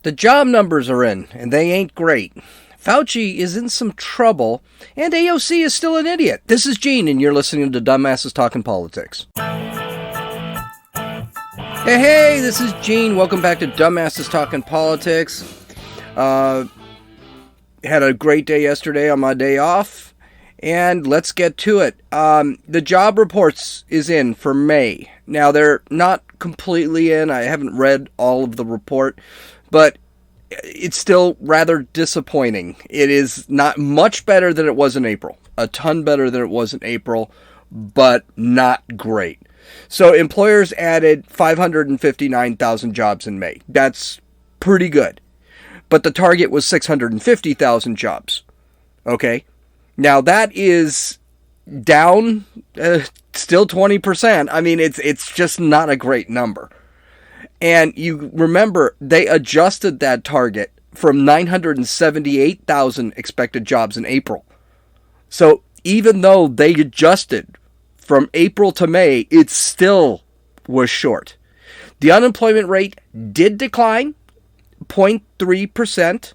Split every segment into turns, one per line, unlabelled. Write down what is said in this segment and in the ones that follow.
The job numbers are in, and they ain't great. Fauci is in some trouble, and AOC is still an idiot. This is Gene, and you're listening to Dumbasses Talking Politics. Hey, this is Gene. Welcome back to Dumbasses Talking Politics. Had a great day yesterday on my day off, and let's get to it. The job reports is in for May. Now, they're not completely in. I haven't read all of the report, but it's still rather disappointing. It is not much better than it was in April. A ton better than it was in April, but not great. So employers added 559,000 jobs in May. That's pretty good. But the target was 650,000 jobs. Okay? Now that is down still 20%. I mean, it's just not a great number. And you remember, they adjusted that target from 978,000 expected jobs in April. So even though they adjusted from April to May, it still was short. The unemployment rate did decline 0.3%.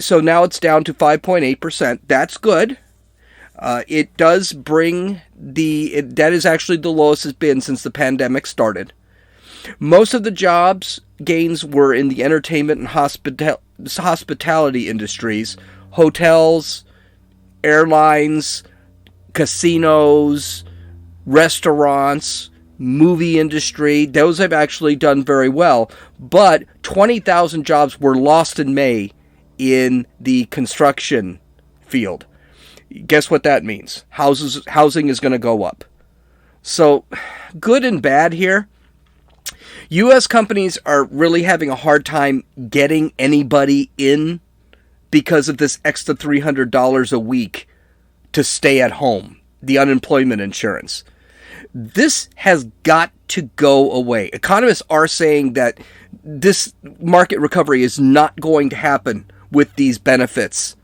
So now it's down to 5.8%. That's good. It does bring that is actually the lowest it's been since the pandemic started. Most of the jobs gains were in the entertainment and hospitality industries, hotels, airlines, casinos, restaurants, movie industry. Those have actually done very well, but 20,000 jobs were lost in May in the construction field. Guess what that means? Housing is going to go up. So, good and bad here. U.S. companies are really having a hard time getting anybody in because of this extra $300 a week to stay at home, the unemployment insurance. This has got to go away. Economists are saying that this market recovery is not going to happen with these benefits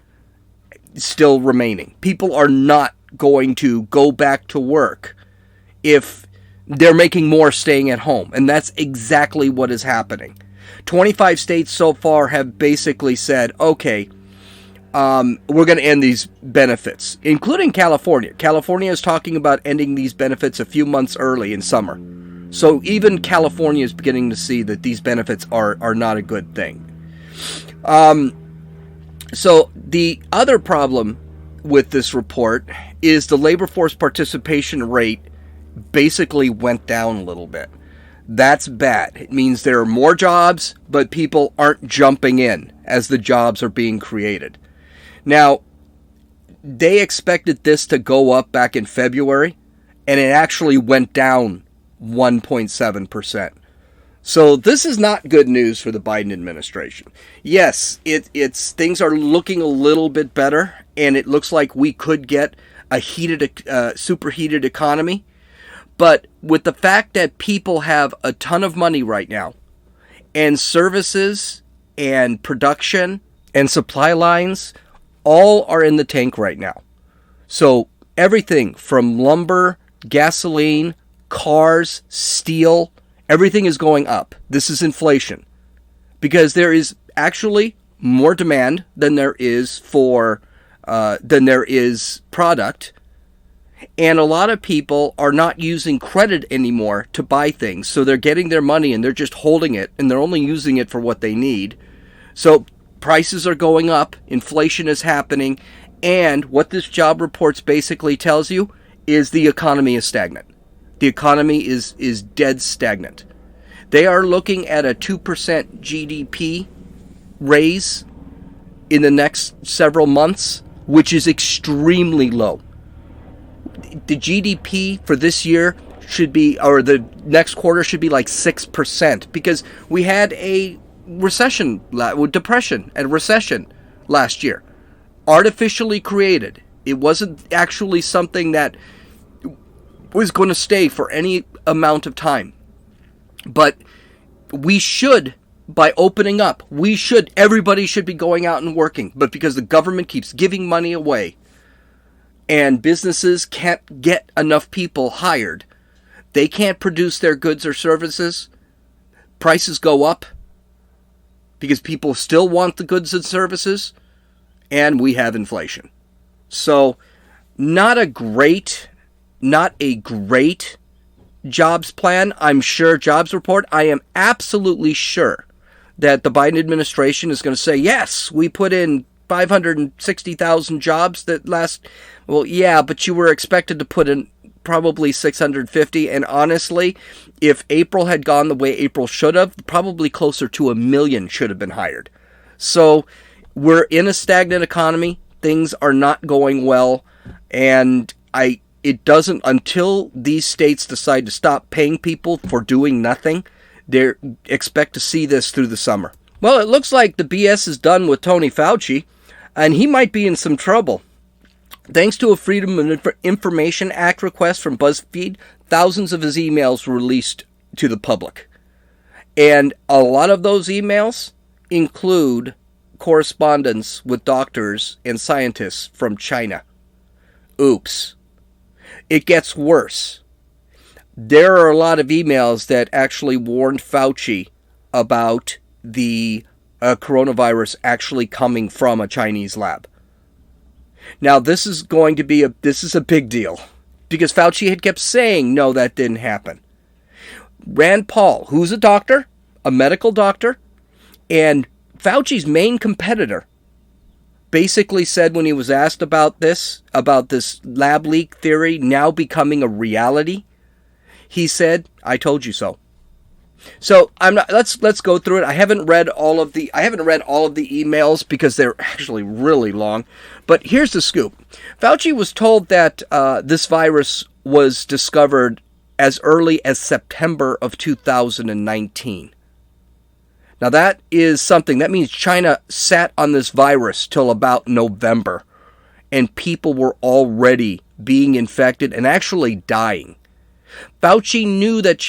still remaining. People are not going to go back to work if they're making more staying at home. And that's exactly what is happening. 25 states so far have basically said, okay, we're going to end these benefits, including California. California is talking about ending these benefits a few months early in summer. So even California is beginning to see that these benefits are not a good thing. So the other problem with this report is the labor force participation rate basically went down a little bit. That's bad. It means there are more jobs, but people aren't jumping in as the jobs are being created. Now, they expected this to go up back in February, and it actually went down 1.7%. So this is not good news for the Biden administration. Yes, it's things are looking a little bit better, and it looks like we could get a superheated economy. But with the fact that people have a ton of money right now, and services and production and supply lines all are in the tank right now. So everything from lumber, gasoline, cars, steel, everything is going up. This is inflation. Because there is actually more demand than there is product. And a lot of people are not using credit anymore to buy things. So they're getting their money and they're just holding it, and they're only using it for what they need. So prices are going up, inflation is happening, and what this job report basically tells you is the economy is stagnant. The economy is dead stagnant. They are looking at a 2% GDP raise in the next several months, which is extremely low. The GDP for this year should be, or the next quarter should be like 6%, because we had a depression and recession last year. Artificially created. It wasn't actually something that was going to stay for any amount of time. But we should, by opening up, everybody should be going out and working. But because the government keeps giving money away, and businesses can't get enough people hired, they can't produce their goods or services, prices go up, because people still want the goods and services, and we have inflation. So, not a great jobs plan. I'm sure jobs report. I am absolutely sure that the Biden administration is going to say, yes, we put in 560,000 jobs that last. Well, yeah, but you were expected to put in probably 650. And honestly, if April had gone the way April should have, probably closer to 1 million should have been hired. So we're in a stagnant economy. Things are not going well. And it doesn't, until these states decide to stop paying people for doing nothing, they expect to see this through the summer. Well, it looks like the BS is done with Tony Fauci, and he might be in some trouble. Thanks to a Freedom of Information Act request from BuzzFeed, thousands of his emails were released to the public. And a lot of those emails include correspondence with doctors and scientists from China. Oops. It gets worse. There are a lot of emails that actually warned Fauci about the coronavirus actually coming from a Chinese lab. Now, this is a big deal, because Fauci had kept saying, no, that didn't happen. Rand Paul, who's a doctor, a medical doctor, and Fauci's main competitor, basically said when he was asked about this lab leak theory now becoming a reality, he said, I told you so. So let's go through it. I haven't read all of the emails because they're actually really long. But here's the scoop. Fauci was told that this virus was discovered as early as September of 2019. Now that is something, that means China sat on this virus till about November, and people were already being infected and actually dying. Fauci knew that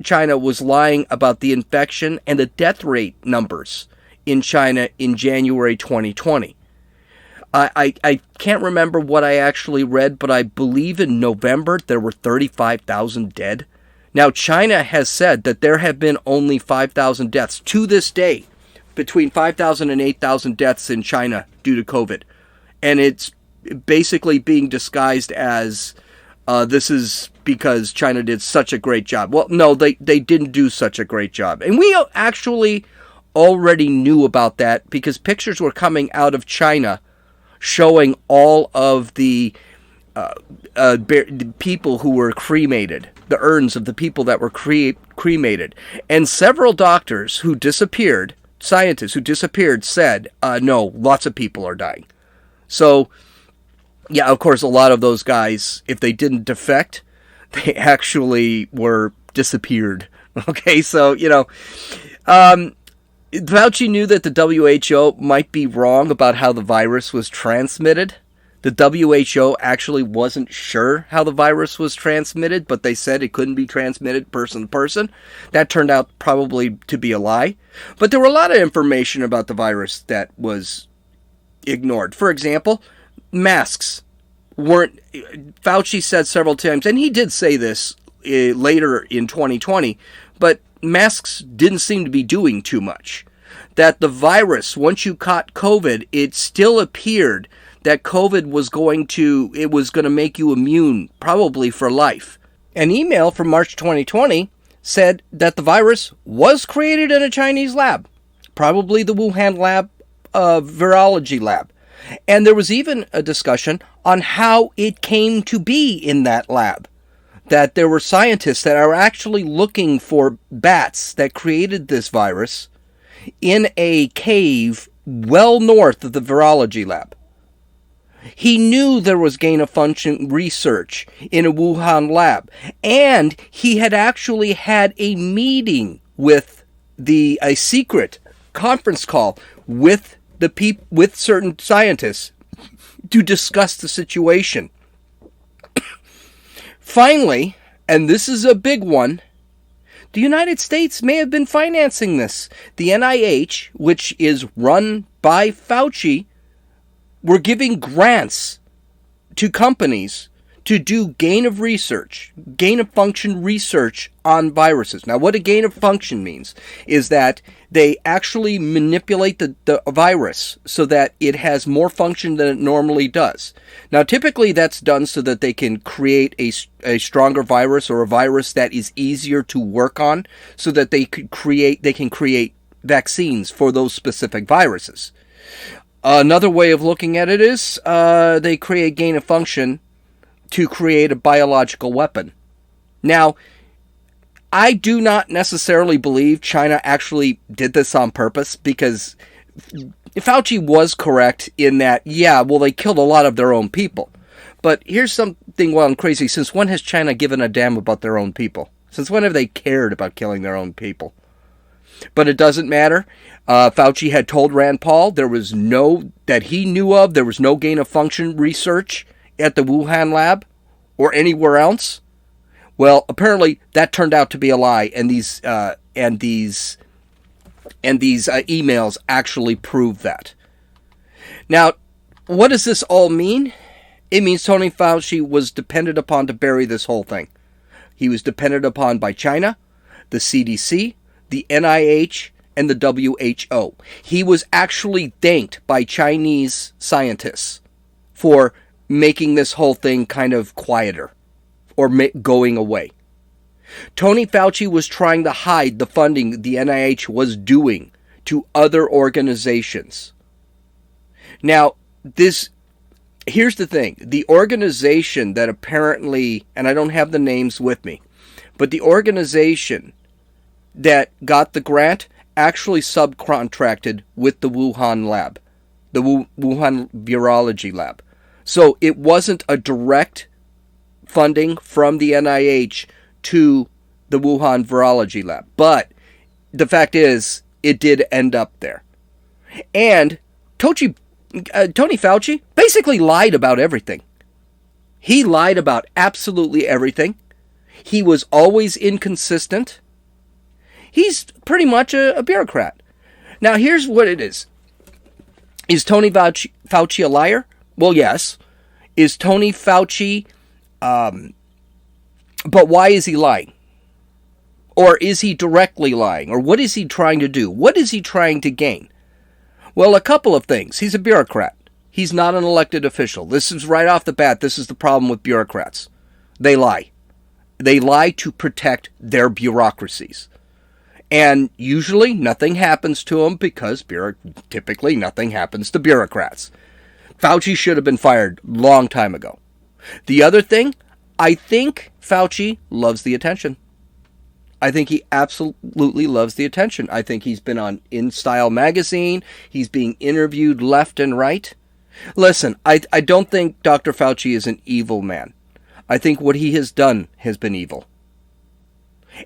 China was lying about the infection and the death rate numbers in China in January 2020. I can't remember what I actually read, but I believe in November there were 35,000 dead. Now, China has said that there have been only 5,000 deaths to this day, between 5,000 and 8,000 deaths in China due to COVID. And it's basically being disguised as this is because China did such a great job. Well, no, they didn't do such a great job. And we actually already knew about that because pictures were coming out of China showing all of the people who were cremated, the urns of the people that were cremated. And several doctors who disappeared, scientists who disappeared, said, no, lots of people are dying. So, yeah, of course, a lot of those guys, if they didn't defect, they actually were disappeared. Okay, so, Fauci knew that the WHO might be wrong about how the virus was transmitted. The WHO actually wasn't sure how the virus was transmitted, but they said it couldn't be transmitted person to person. That turned out probably to be a lie. But there were a lot of information about the virus that was ignored. For example, masks weren't. Fauci said several times, and he did say this later in 2020, but masks didn't seem to be doing too much. That the virus, once you caught COVID, it still appeared that COVID was going to make you immune, probably for life. An email from March 2020 said that the virus was created in a Chinese lab, probably the Wuhan lab, virology lab. And there was even a discussion on how it came to be in that lab. That there were scientists that are actually looking for bats that created this virus in a cave well north of the virology lab. He knew there was gain-of-function research in a Wuhan lab, and he had actually had a meeting with a secret conference call with with certain scientists to discuss the situation. Finally, and this is a big one, the United States may have been financing this. The NIH, which is run by Fauci, were giving grants to companies to do gain of function research on viruses. Now, what a gain of function means is that they actually manipulate the virus so that it has more function than it normally does. Now, typically that's done so that they can create a stronger virus, or a virus that is easier to work on, so that they can create vaccines for those specific viruses. Another way of looking at it is they create gain of function to create a biological weapon. Now, I do not necessarily believe China actually did this on purpose, because Fauci was correct in that, they killed a lot of their own people. But here's something wild and crazy. Since when has China given a damn about their own people? Since when have they cared about killing their own people? But it doesn't matter. Fauci had told Rand Paul that he knew of, there was no gain of function research at the Wuhan lab or anywhere else. Well, apparently that turned out to be a lie, and these emails actually prove that. Now, what does this all mean? It means Tony Fauci was depended upon to bury this whole thing. He was depended upon by China, the CDC, the NIH, and the WHO. He was actually thanked by Chinese scientists for making this whole thing kind of quieter or going away. Tony Fauci was trying to hide the funding the NIH was doing to other organizations. Now, here's the thing. The organization that apparently, and I don't have the names with me, but the organization that got the grant actually subcontracted with the Wuhan lab, the Wuhan virology lab. So it wasn't a direct funding from the NIH to the Wuhan virology lab. But the fact is, it did end up there. And Tony Fauci basically lied about everything. He lied about absolutely everything. He was always inconsistent. He's pretty much a bureaucrat. Now, here's what it is. Is Tony Fauci a liar? Well, yes. Is Tony Fauci... but why is he lying? Or is he directly lying? Or what is he trying to do? What is he trying to gain? Well, a couple of things. He's a bureaucrat. He's not an elected official. This is right off the bat. This is the problem with bureaucrats. They lie. They lie to protect their bureaucracies. And usually nothing happens to them because typically nothing happens to bureaucrats. Fauci should have been fired long time ago. The other thing, I think Fauci loves the attention. I think he absolutely loves the attention. I think he's been on InStyle magazine. He's being interviewed left and right. Listen, I don't think Dr. Fauci is an evil man. I think what he has done has been evil.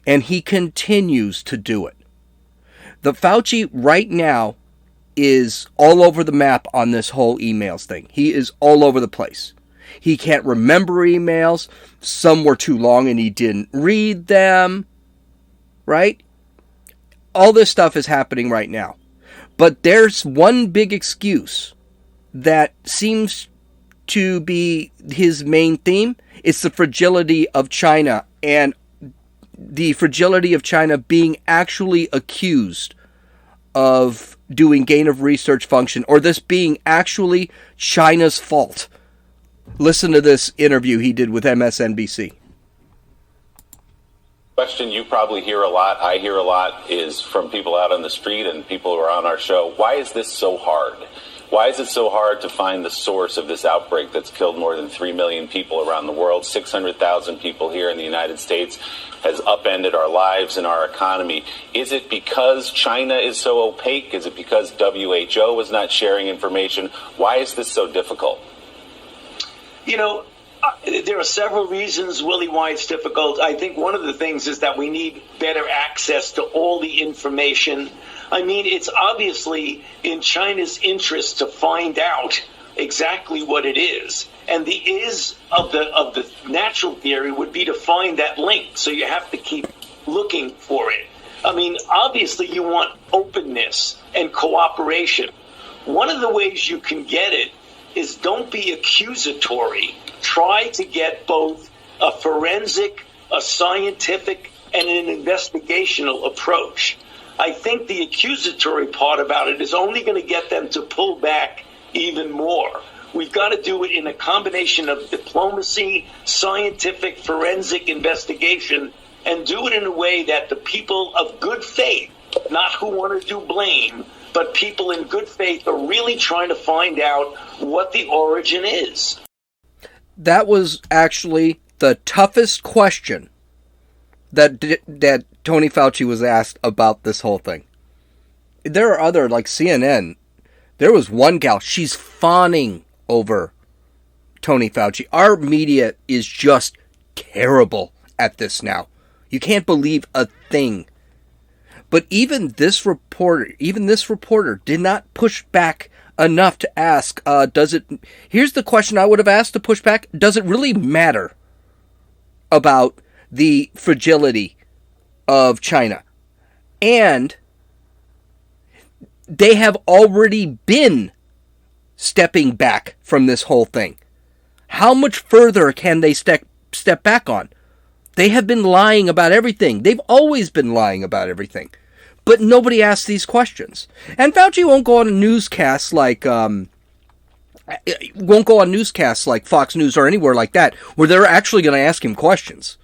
And he continues to do it. The Fauci right now is all over the map on this whole emails thing. He is all over the place. He can't remember emails. Some were too long and he didn't read them. Right? All this stuff is happening right now. But there's one big excuse that seems to be his main theme. It's the fragility of China, and the fragility of China being actually accused of doing gain of research function, or this being actually China's fault. Listen to this interview he did with MSNBC.
Question you probably hear a lot, I hear a lot, is from people out on the street and people who are on our show. Why is this so hard? Why is it so hard to find the source of this outbreak that's killed more than 3 million people around the world? 600,000 people here in the United States, has upended our lives and our economy. Is it because China is so opaque? Is it because WHO is not sharing information? Why is this so difficult?
You know, there are several reasons, Willie, why it's difficult. I think one of the things is that we need better access to all the information. I mean, it's obviously in China's interest to find out exactly what it is. And the is of the natural theory would be to find that link. So you have to keep looking for it. I mean, obviously you want openness and cooperation. One of the ways you can get it is don't be accusatory try to get both a forensic, a scientific, and an investigational approach. I think the accusatory part about it is only going to get them to pull back even more. We've got to do it in a combination of diplomacy, scientific, forensic investigation, and do it in a way that the people of good faith, not who want to do blame, but people in good faith are really trying to find out what the origin is.
That was actually the toughest question that Tony Fauci was asked about this whole thing. There are other, like CNN, there was one gal, she's fawning over Tony Fauci. Our media is just terrible at this now. You can't believe a thing. But even this reporter did not push back enough to ask, here's the question I would have asked to push back. Does it really matter about the fragility of China? And they have already been stepping back from this whole thing. How much further can they step back on? They have been lying about everything. They've always been lying about everything. But nobody asks these questions. And Fauci won't go on a newscast like Fox News or anywhere like that, where they're actually going to ask him questions.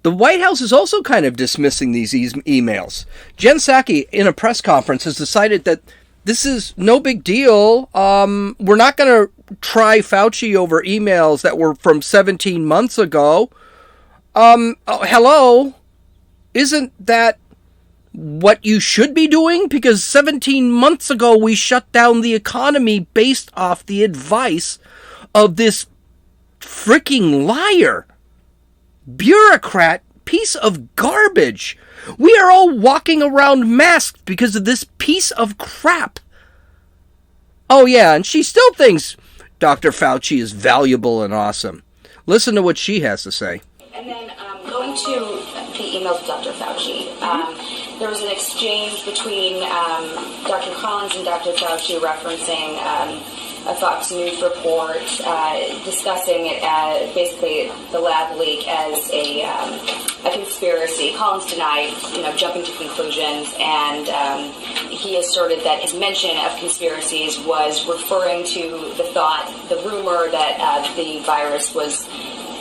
The White House is also kind of dismissing these emails. Jen Psaki, in a press conference, has decided that this is no big deal. We're not going to try Fauci over emails that were from 17 months ago. Hello? Isn't that what you should be doing? Because 17 months ago, we shut down the economy based off the advice of this freaking liar, bureaucrat, piece of garbage. We are all walking around masked because of this piece of crap. Oh yeah, and she still thinks Dr. Fauci is valuable and awesome. Listen to what she has to say.
And then going to the emails of Dr. Fauci, there was an exchange between Dr. Collins and Dr. Fauci referencing a Fox News report discussing basically the lab leak as a conspiracy. Collins denied, jumping to conclusions, and he asserted that his mention of conspiracies was referring to the rumor that the virus was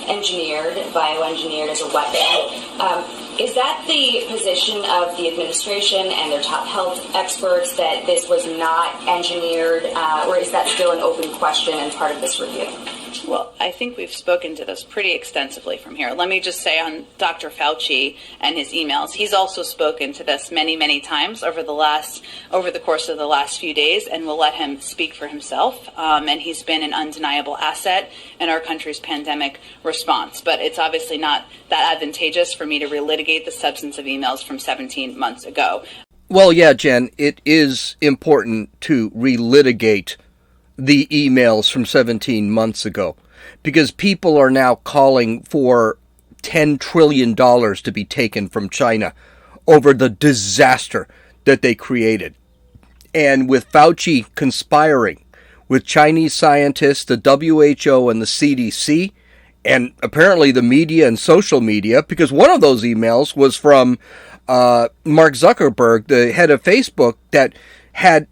bioengineered as a weapon. Is that the position of the administration and their top health experts, that this was not engineered, or is that still an open question and part of this review?
Well, I think we've spoken to this pretty extensively from here. Let me just say on Dr. Fauci and his emails, he's also spoken to this many, many times over the course of the last few days, and we'll let him speak for himself. And he's been an undeniable asset in our country's pandemic response. But it's obviously not that advantageous for me to relitigate the substance of emails from 17 months ago.
Well, yeah, Jen, it is important to relitigate the emails from 17 months ago, because people are now calling for $10 trillion to be taken from China over the disaster that they created. And with Fauci conspiring with Chinese scientists, the WHO and the CDC, and apparently the media and social media, because one of those emails was from Mark Zuckerberg, the head of Facebook, that had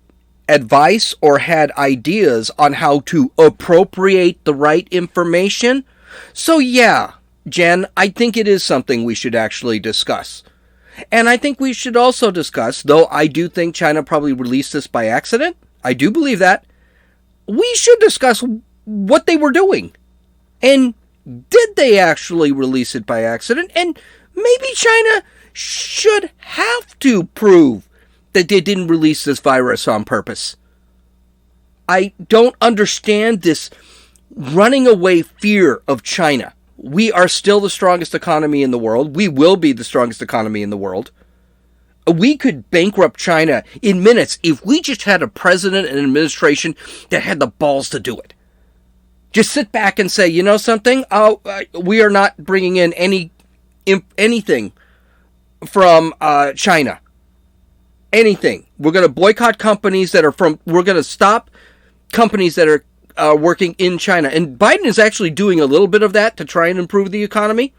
advice or had ideas on how to appropriate the right information. So yeah, Jen, I think it is something we should actually discuss. And I think we should also discuss, though I do think China probably released this by accident, I do believe that, we should discuss what they were doing. And did they actually release it by accident? And maybe China should have to prove that they didn't release this virus on purpose. I don't understand this running away fear of China. We are still the strongest economy in the world. We will be the strongest economy in the world. We could bankrupt China in minutes if we just had a president and administration that had the balls to do it. Just sit back and say, you know something? We are not bringing in anything from China. Anything. We're going to boycott companies that are we're going to stop companies that are working in China. And Biden is actually doing a little bit of that to try and improve the economy.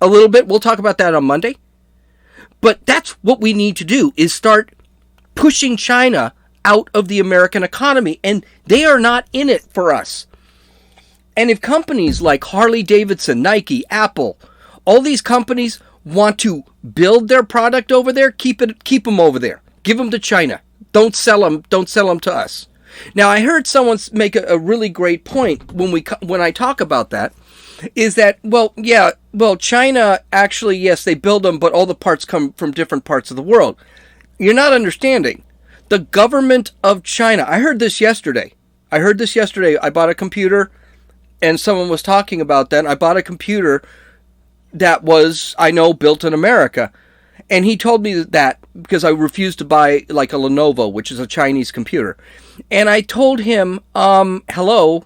A little bit. We'll talk about that on Monday. But that's what we need to do, is start pushing China out of the American economy. And they are not in it for us. And if companies like Harley Davidson, Nike, Apple, all these companies want to build their product over there, keep them over there. Give them to China. Don't sell them to us. Now, I heard someone make a really great point when I talk about that, is that, China actually, yes, they build them, but all the parts come from different parts of the world. You're not understanding. The government of China, I heard this yesterday. I bought a computer, and someone was talking about that. I bought a computer that was, I know, built in America. And he told me that because I refused to buy like a Lenovo, which is a Chinese computer. And I told him, hello,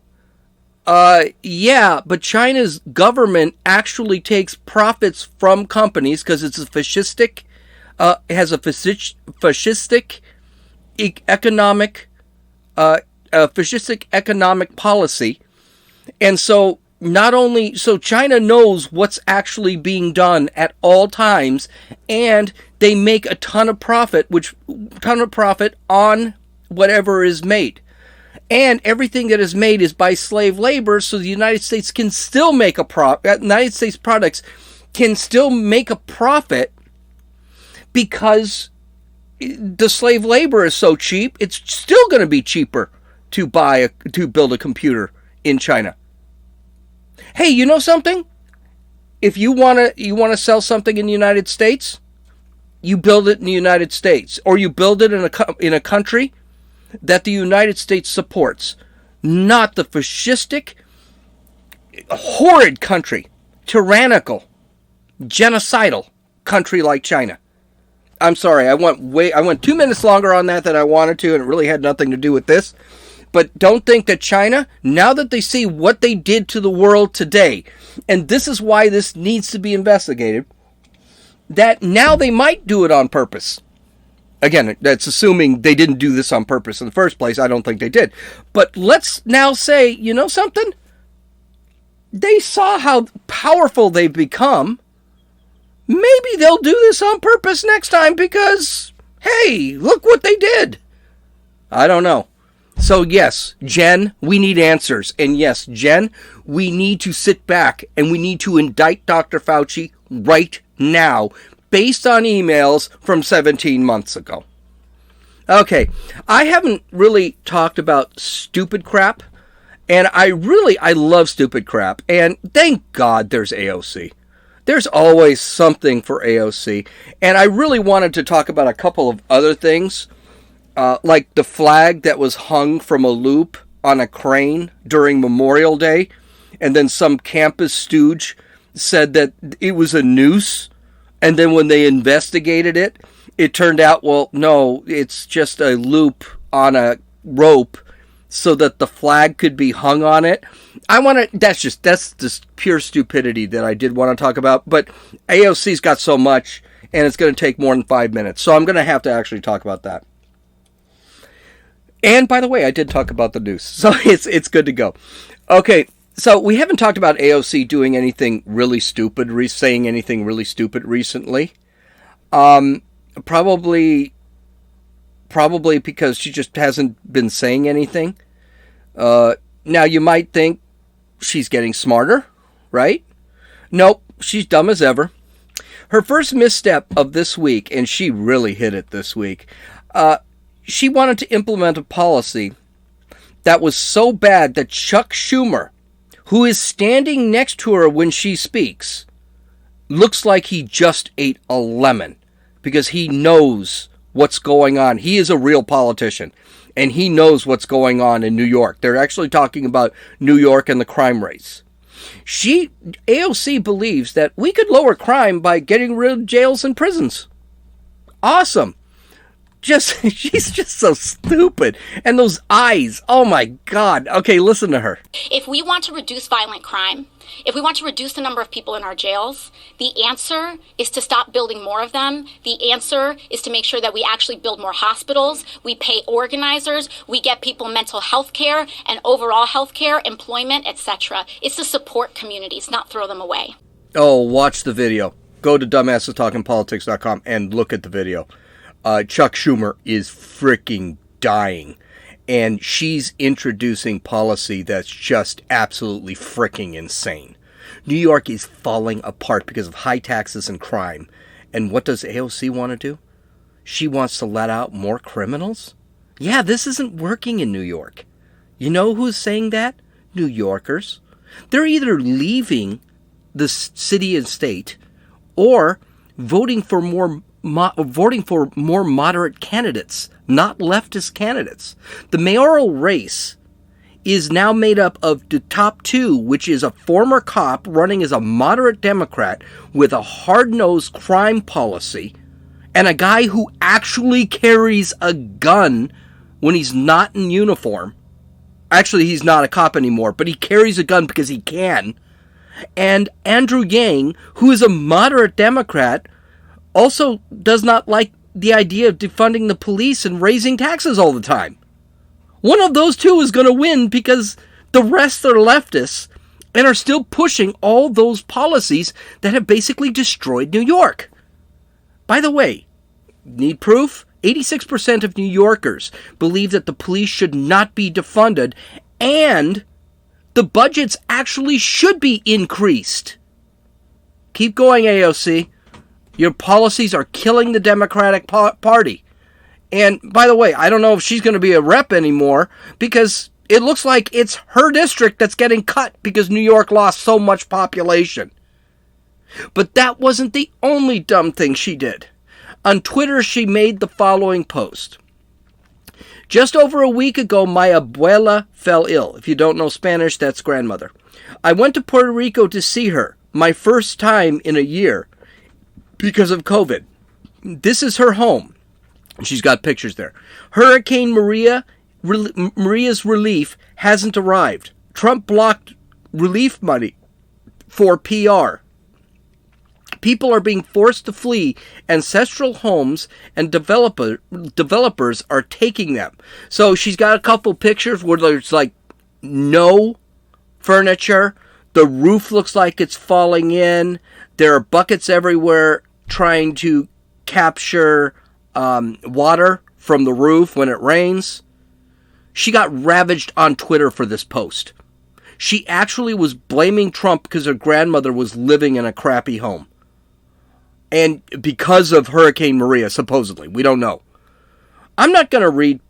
yeah, but China's government actually takes profits from companies because it's a fascistic, economic policy. And so China knows what's actually being done at all times, and they make a ton of profit on whatever is made. And everything that is made is by slave labor, so the United States can still make United States products can still make a profit because the slave labor is so cheap. It's still going to be cheaper to build a computer in China. Hey, you know something? If you want to sell something in the United States, you build it in the United States, or you build it in a country that the United States supports, not the fascistic, horrid country, tyrannical, genocidal country like China. I'm sorry, I went 2 minutes longer on that than I wanted to, and it really had nothing to do with this. But don't think that China, now that they see what they did to the world today, and this is why this needs to be investigated, that now they might do it on purpose. Again, that's assuming they didn't do this on purpose in the first place. I don't think they did. But let's now say, you know something? They saw how powerful they've become. Maybe they'll do this on purpose next time because, hey, look what they did. I don't know. So yes, Jen, we need answers. And yes, Jen, we need to sit back and we need to indict Dr. Fauci right now based on emails from 17 months ago. Okay, I haven't really talked about stupid crap, and I love stupid crap, and thank God there's AOC. There's always something for AOC, and I really wanted to talk about a couple of other things, like the flag that was hung from a loop on a crane during Memorial Day, and then some campus stooge said that it was a noose. And then when they investigated it, it turned out, well, no, it's just a loop on a rope so that the flag could be hung on it. That's just pure stupidity that I did want to talk about. But AOC's got so much, and it's going to take more than 5 minutes. So I'm going to have to actually talk about that. And by the way, I did talk about the noose. So it's good to go. Okay. So we haven't talked about AOC doing anything really stupid, saying anything really stupid recently. Probably because she just hasn't been saying anything. Now you might think she's getting smarter, right? Nope, she's dumb as ever. Her first misstep of this week, and she really hit it this week, she wanted to implement a policy that was so bad that Chuck Schumer, who is standing next to her when she speaks, looks like he just ate a lemon because he knows what's going on. He is a real politician, and he knows what's going on in New York. They're actually talking about New York and the crime rates. AOC believes that we could lower crime by getting rid of jails and prisons. Awesome. she's just so stupid. And those eyes, oh my God. Okay, listen to her.
If we want to reduce violent crime, if we want to reduce the number of people in our jails, the answer is to stop building more of them. The answer is to make sure that we actually build more hospitals, we pay organizers, we get people mental health care and overall health care, employment, etc. It's to support communities, not throw them away.
Oh, watch the video. Go to dumbassestalkingpolitics.com and look at the video. Chuck Schumer is freaking dying. And she's introducing policy that's just absolutely freaking insane. New York is falling apart because of high taxes and crime. And what does AOC want to do? She wants to let out more criminals? Yeah, this isn't working in New York. You know who's saying that? New Yorkers. They're either leaving the city and state or voting for more moderate candidates, not leftist candidates. The mayoral race is now made up of the top two, which is a former cop running as a moderate Democrat with a hard-nosed crime policy, and a guy who actually carries a gun when he's not in uniform. Actually, he's not a cop anymore, but he carries a gun because he can. And Andrew Yang, who is a moderate Democrat, also does not like the idea of defunding the police and raising taxes all the time. One of those two is going to win because the rest are leftists and are still pushing all those policies that have basically destroyed New York. By the way, need proof? 86% of New Yorkers believe that the police should not be defunded and the budgets actually should be increased. Keep going, AOC. Your policies are killing the Democratic Party. And by the way, I don't know if she's going to be a rep anymore because it looks like it's her district that's getting cut because New York lost so much population. But that wasn't the only dumb thing she did. On Twitter, she made the following post. Just over a week ago, my abuela fell ill. If you don't know Spanish, that's grandmother. I went to Puerto Rico to see her, my first time in a year, because of COVID. This is her home. She's got pictures there. Hurricane Maria's relief hasn't arrived. Trump blocked relief money for PR. People are being forced to flee ancestral homes, and developers are taking them. So she's got a couple pictures where there's like no furniture. The roof looks like it's falling in. There are buckets everywhere trying to capture water from the roof when it rains. She got ravaged on Twitter for this post. She actually was blaming Trump because her grandmother was living in a crappy home. And because of Hurricane Maria, supposedly. We don't know. I'm not going to read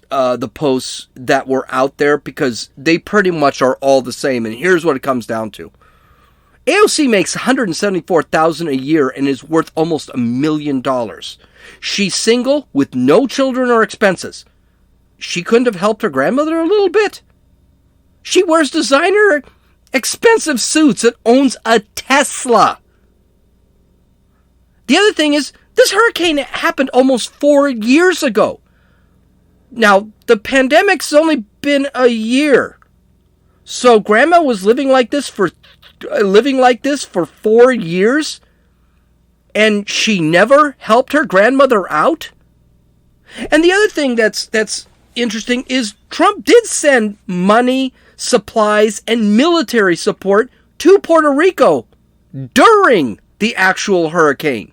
the posts that were out there because they pretty much are all the same. And here's what it comes down to. AOC makes $174,000 a year and is worth almost $1 million. She's single with no children or expenses. She couldn't have helped her grandmother a little bit? She wears designer expensive suits and owns a Tesla. The other thing is, this hurricane happened almost 4 years ago. Now, the pandemic's only been a year. So grandma was living like this for 4 years? And she never helped her grandmother out? And the other thing that's interesting is Trump did send money, supplies, and military support to Puerto Rico during the actual hurricane.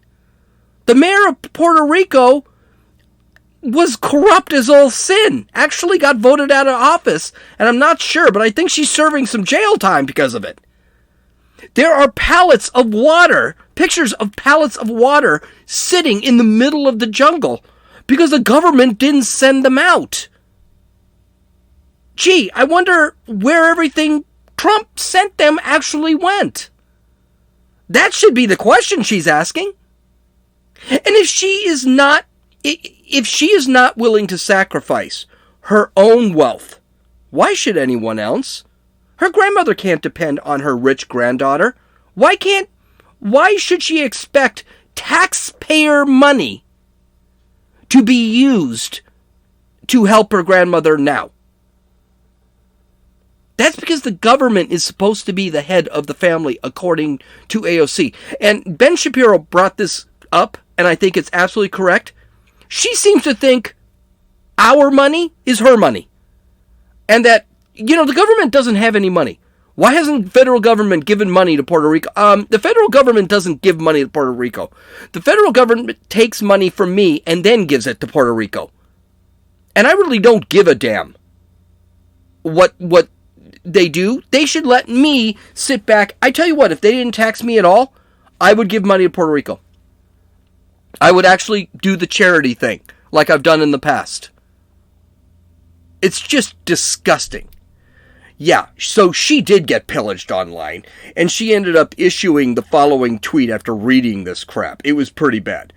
The mayor of Puerto Rico was corrupt as all sin. Actually got voted out of office, and I'm not sure, but I think she's serving some jail time because of it. There are pallets of water, pictures of pallets of water sitting in the middle of the jungle because the government didn't send them out. Gee, I wonder where everything Trump sent them actually went. That should be the question she's asking. And if she is not willing to sacrifice her own wealth, why should anyone else? Her grandmother can't depend on her rich granddaughter. Why should she expect taxpayer money to be used to help her grandmother now. That's because the government is supposed to be the head of the family, according to AOC. And Ben Shapiro brought this up, and I think it's absolutely correct. She seems to think our money is her money. And that, the government doesn't have any money. Why hasn't the federal government given money to Puerto Rico? The federal government doesn't give money to Puerto Rico. The federal government takes money from me and then gives it to Puerto Rico. And I really don't give a damn what they do. They should let me sit back. I tell you what, if they didn't tax me at all, I would give money to Puerto Rico. I would actually do the charity thing like I've done in the past. It's just disgusting. Yeah, so she did get pillaged online, and she ended up issuing the following tweet after reading this crap. It was pretty bad.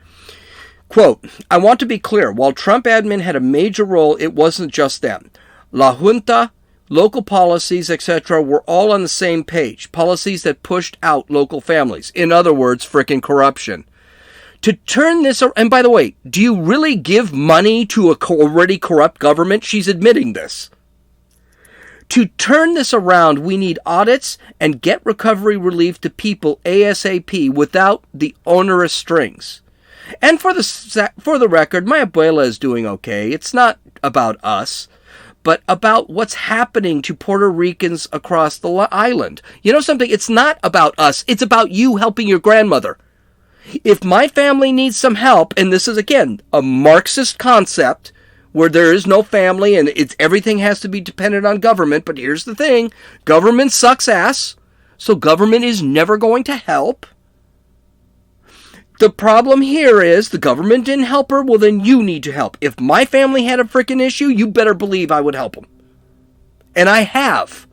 Quote, I want to be clear, while Trump admin had a major role, it wasn't just them. La Junta, local policies, etc. were all on the same page. Policies that pushed out local families. In other words, frickin' corruption. To turn this, and by the way, do you really give money to a already corrupt government? She's admitting this. To turn this around, we need audits and get recovery relief to people ASAP without the onerous strings. And for the record, my abuela is doing okay. It's not about us, but about what's happening to Puerto Ricans across the island. You know something? It's not about us. It's about you helping your grandmother. If my family needs some help, and this is, again, a Marxist concept where there is no family and everything has to be dependent on government, but here's the thing, government sucks ass, so government is never going to help. The problem here is the government didn't help her, well then you need to help. If my family had a freaking issue, you better believe I would help them. And I have.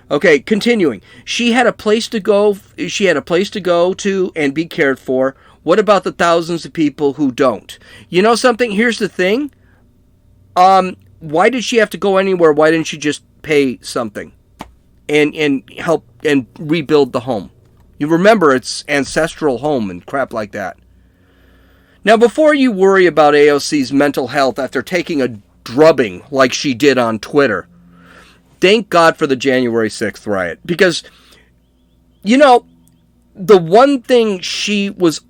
Okay, continuing. She had a place to go to and be cared for. What about the thousands of people who don't? You know something? Here's the thing. Why did she have to go anywhere? Why didn't she just pay something and help and rebuild the home? You remember it's ancestral home and crap like that. Now, before you worry about AOC's mental health after taking a drubbing like she did on Twitter, thank God for the January 6th riot. Because, the one thing she was,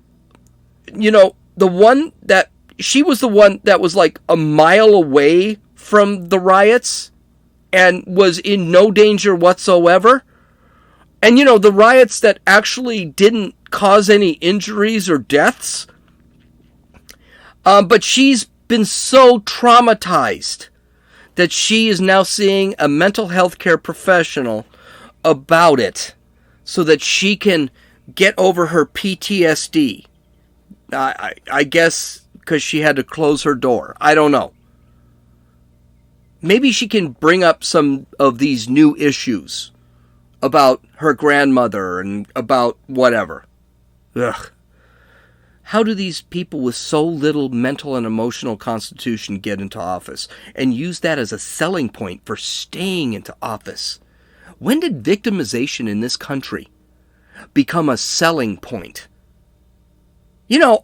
the one that was like a mile away from the riots and was in no danger whatsoever. And, the riots that actually didn't cause any injuries or deaths. But she's been so traumatized that she is now seeing a mental health care professional about it so that she can get over her PTSD. I guess because she had to close her door. I don't know. Maybe she can bring up some of these new issues about her grandmother and about whatever. Ugh. How do these people with so little mental and emotional constitution get into office and use that as a selling point for staying into office? When did victimization in this country become a selling point?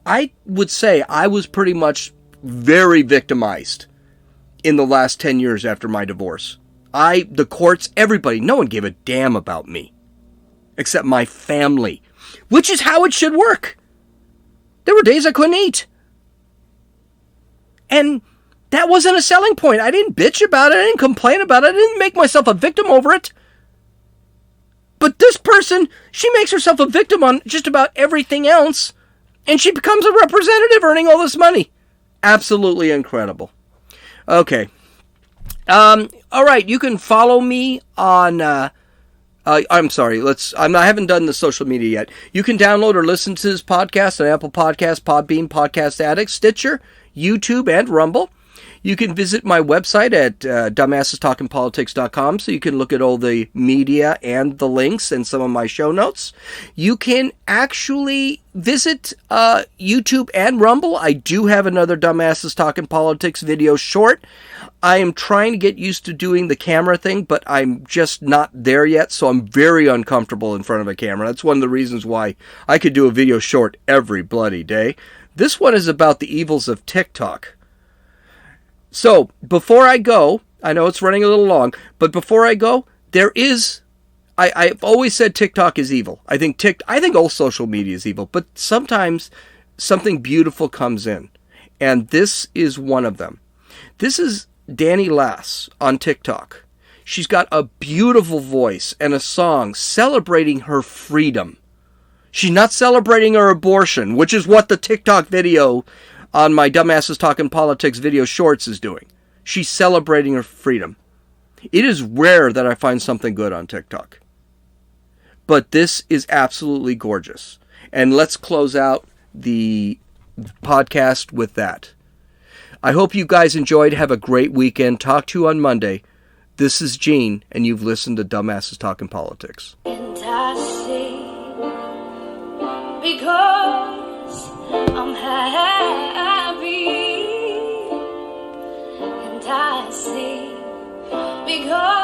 I would say I was pretty much very victimized in the last 10 years after my divorce. The courts, everybody, no one gave a damn about me. Except my family. Which is how it should work. There were days I couldn't eat. And that wasn't a selling point. I didn't bitch about it. I didn't complain about it. I didn't make myself a victim over it. But this person, she makes herself a victim on just about everything else. And she becomes a representative earning all this money. Absolutely incredible. Okay. All right. You can follow me on... I'm sorry. I haven't done the social media yet. You can download or listen to this podcast on Apple Podcasts, Podbean, Podcast Addict, Stitcher, YouTube, and Rumble. You can visit my website at dumbassestalkingpolitics.com so you can look at all the media and the links and some of my show notes. You can actually visit YouTube and Rumble. I do have another Dumbasses Talking Politics video short. I am trying to get used to doing the camera thing, but I'm just not there yet, so I'm very uncomfortable in front of a camera. That's one of the reasons why I could do a video short every bloody day. This one is about the evils of TikTok. So, before I go, I know it's running a little long, but before I go, I've always said TikTok is evil. I think all social media is evil, but sometimes something beautiful comes in, and this is one of them. This is Danny Lass on TikTok. She's got a beautiful voice and a song celebrating her freedom. She's not celebrating her abortion, which is what the TikTok video on my Dumbasses Talking Politics video shorts is doing. She's celebrating her freedom. It is rare that I find something good on TikTok. But this is absolutely gorgeous. And let's close out the podcast with that. I hope you guys enjoyed. Have a great weekend. Talk to you on Monday. This is Gene, and you've listened to Dumbasses Talking Politics.
And I see, because I'm happy. And I see, because